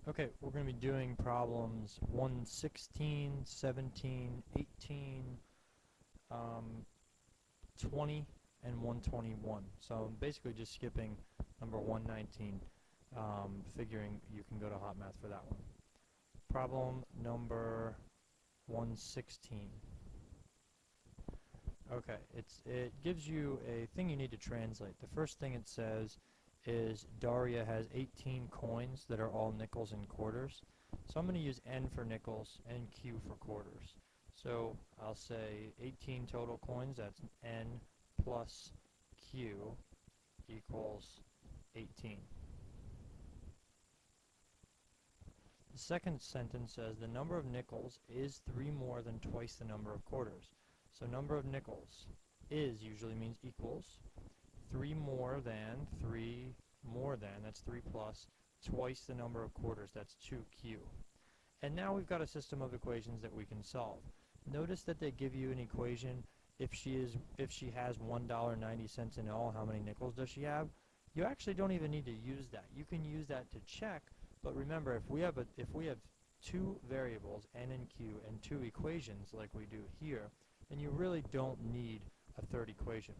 Okay, we're going to be doing problems 116, 17, 18, um, 20, and 121. So I'm basically just skipping number 119, figuring you can go to Hot Math for that one. Problem number 116. Okay, it gives you a thing you need to translate. The first thing it says is Daria has 18 coins that are all nickels and quarters. So I'm going to use N for nickels and Q for quarters. So I'll say 18 total coins, that's N plus Q equals 18. The second sentence says the number of nickels is 3 more than twice the number of quarters. So number of nickels is usually means equals 3 more than, 3 more than, that's 3 plus, twice the number of quarters, that's 2q. And now we've got a system of equations that we can solve. Notice that they give you an equation if she has $1.90 in all, how many nickels does she have? You actually don't even need to use that. You can use that to check, but remember if we have two variables, n and q, and two equations like we do here, then you really don't need a third equation.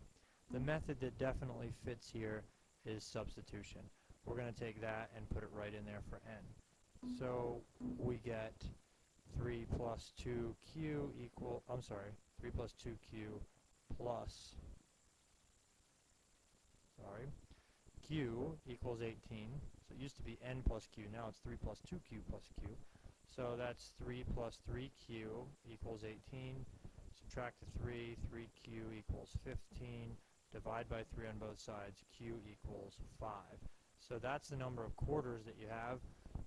The method that definitely fits here is substitution. We're going to take that and put it right in there for n. So we get 3 plus 2q equal, 3 plus 2q plus, q equals 18. So it used to be n plus q, now it's 3 plus 2q plus q. So that's 3 plus 3q equals 18. Subtract the 3, 3q equals 15. Divide by 3 on both sides, q equals 5. So that's the number of quarters that you have.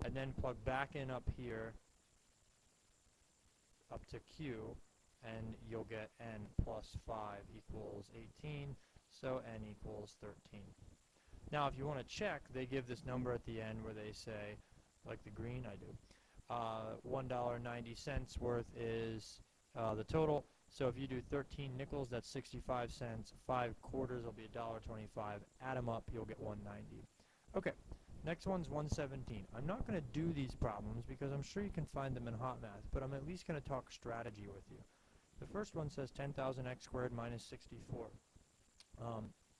And then plug back in up here, up to q, and you'll get n plus 5 equals 18, so n equals 13. Now if you want to check, they give this number at the end where they say, like the green I do, $1.90 worth is the total. So if you do 13 nickels, that's 65 cents. 5 quarters will be $1.25. Add them up, you'll get 190. Okay, next one's 117. I'm not going to do these problems because I'm sure you can find them in Hot Math, but I'm at least going to talk strategy with you. The first one says 10,000x squared minus 64.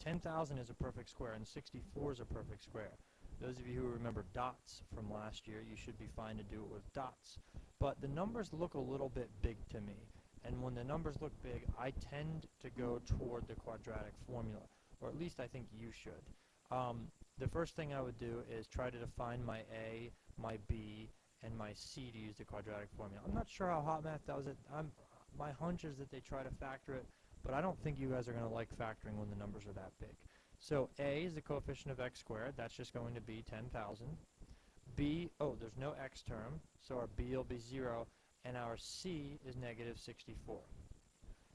10,000 is a perfect square, and 64 is a perfect square. Those of you who remember dots from last year, you should be fine to do it with dots. But the numbers look a little bit big to me. And when the numbers look big, I tend to go toward the quadratic formula, or at least I think you should. The first thing I would do is try to define my A, my B, and my C to use the quadratic formula. I'm not sure how Hot Math does it. My hunch is that they try to factor it, but I don't think you guys are going to like factoring when the numbers are that big. So A is the coefficient of x squared. That's just going to be 10,000. B, there's no x term, so our B will be 0. And our C is negative 64.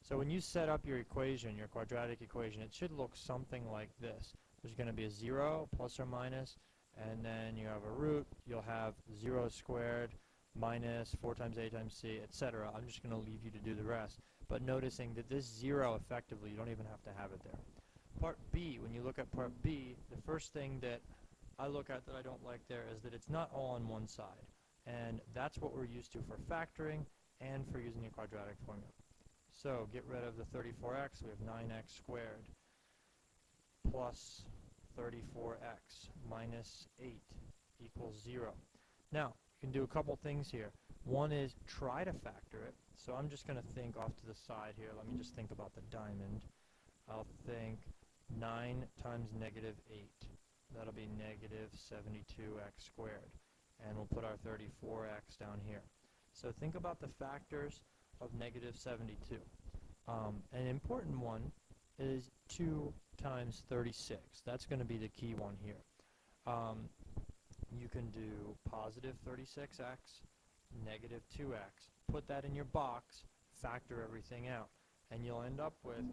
So when you set up your equation, your quadratic equation, it should look something like this. There's going to be a 0, plus or minus, and then you have a root. You'll have 0 squared minus 4 times A times C, etc. I'm just going to leave you to do the rest. But noticing that this 0, effectively, you don't even have to have it there. Part B, when you look at Part B, the first thing that I look at that I don't like there is that it's not all on one side. And that's what we're used to for factoring and for using the quadratic formula. So get rid of the 34x. We have 9x squared plus 34x minus 8 equals 0. Now, you can do a couple things here. One is try to factor it. So I'm just going to think off to the side here. Let me just think about the diamond. I'll think 9 times negative 8. That'll be negative 72x squared. And we'll put our 34x down here. So think about the factors of negative 72. An important one is 2 times 36. That's going to be the key one here. You can do positive 36x, negative 2x. Put that in your box, factor everything out, and you'll end up with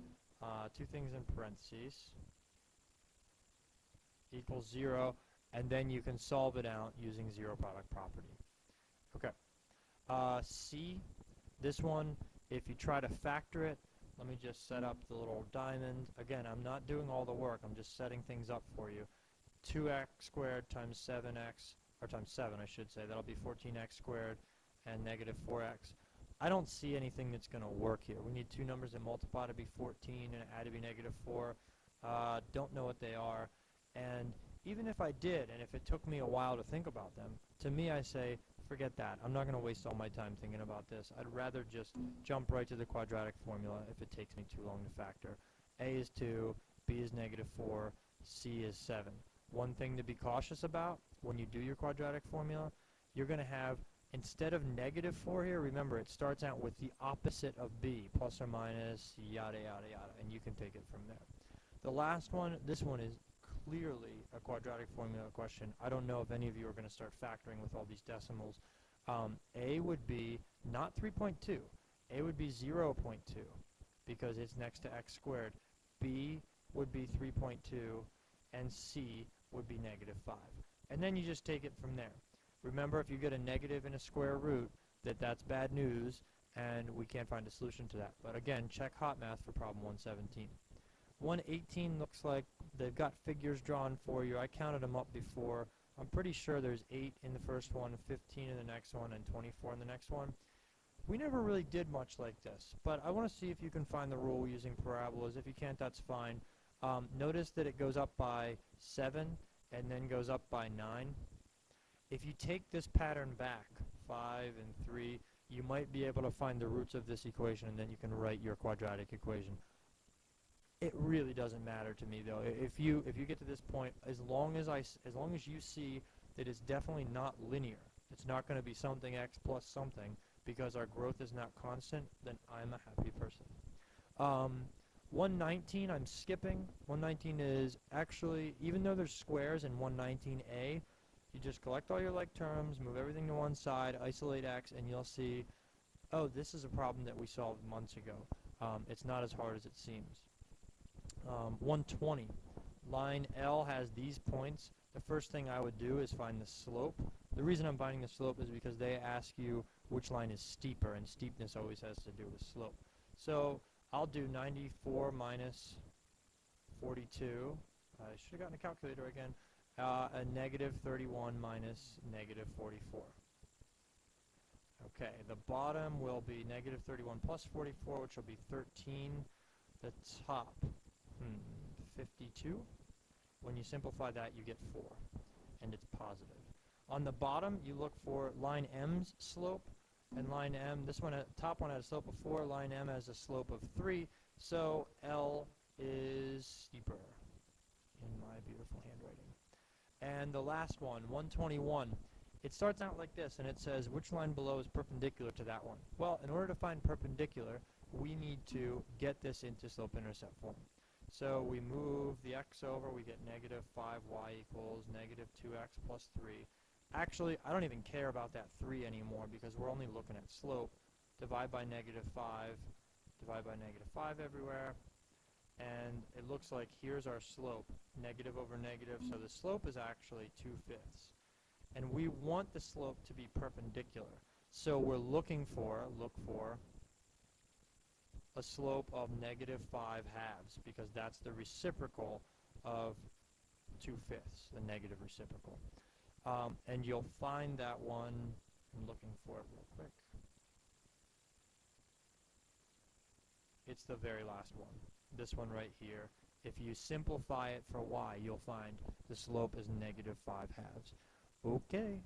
two things in parentheses equals 0. And then you can solve it out using zero product property. Okay. C, this one, if you try to factor it, let me just set up the little diamond. Again, I'm not doing all the work. I'm just setting things up for you. 2x squared times 7x or times 7, I should say. That'll be 14x squared and negative 4x. I don't see anything that's going to work here. We need two numbers that multiply to be 14 and add to be negative 4. Don't know what they are. And even if I did, and if it took me a while to think about them, to me I say, forget that. I'm not going to waste all my time thinking about this. I'd rather just jump right to the quadratic formula if it takes me too long to factor. A is 2, B is negative 4, C is 7. One thing to be cautious about when you do your quadratic formula, you're going to have, instead of negative 4 here, remember it starts out with the opposite of B, plus or minus, yada, yada, yada, and you can take it from there. The last one, this one is clearly a quadratic formula question. I don't know if any of you are going to start factoring with all these decimals. A would be not 3.2. A would be 0.2 because it's next to x squared. B would be 3.2, and C would be negative 5. And then you just take it from there. Remember, if you get a negative in a square root, that's bad news, and we can't find a solution to that. But again, check Hot Math for problem 117. 118 looks like they've got figures drawn for you. I counted them up before. I'm pretty sure there's 8 in the first one, 15 in the next one, and 24 in the next one. We never really did much like this, but I want to see if you can find the rule using parabolas. If you can't, that's fine. Notice that it goes up by 7 and then goes up by 9. If you take this pattern back, 5 and 3, you might be able to find the roots of this equation, and then you can write your quadratic equation. It really doesn't matter to me, though. If you get to this point, as long as you see that it's definitely not linear, it's not going to be something x plus something because our growth is not constant, then I'm a happy person. 119 I'm skipping. 119 is actually, even though there's squares in 119a, you just collect all your like terms, move everything to one side, isolate x, and you'll see, oh, this is a problem that we solved months ago. It's not as hard as it seems. 120. Line L has these points. The first thing I would do is find the slope. The reason I'm finding the slope is because they ask you which line is steeper, and steepness always has to do with slope. So I'll do 94 minus 42. I should have gotten a calculator again. A negative 31 minus negative 44. Okay, the bottom will be negative 31 plus 44, which will be 13. The top, 52. When you simplify that, you get 4, and it's positive. On the bottom, you look for line M's slope, and line M, this one, top one had a slope of 4, line M has a slope of 3, so L is steeper in my beautiful handwriting. And the last one, 121, it starts out like this, and it says, which line below is perpendicular to that one? Well, in order to find perpendicular, we need to get this into slope-intercept form. So we move the x over, we get negative 5y equals negative 2x plus 3. Actually, I don't even care about that 3 anymore because we're only looking at slope. Divide by negative 5, divide by negative 5 everywhere. And it looks like here's our slope, negative over negative, so the slope is actually 2/5. And we want the slope to be perpendicular. So we're looking for, a slope of negative 5 halves, because that's the reciprocal of 2/5, the negative reciprocal. And you'll find that one, I'm looking for it real quick. It's the very last one, this one right here. If you simplify it for y, you'll find the slope is negative 5 halves. Okay.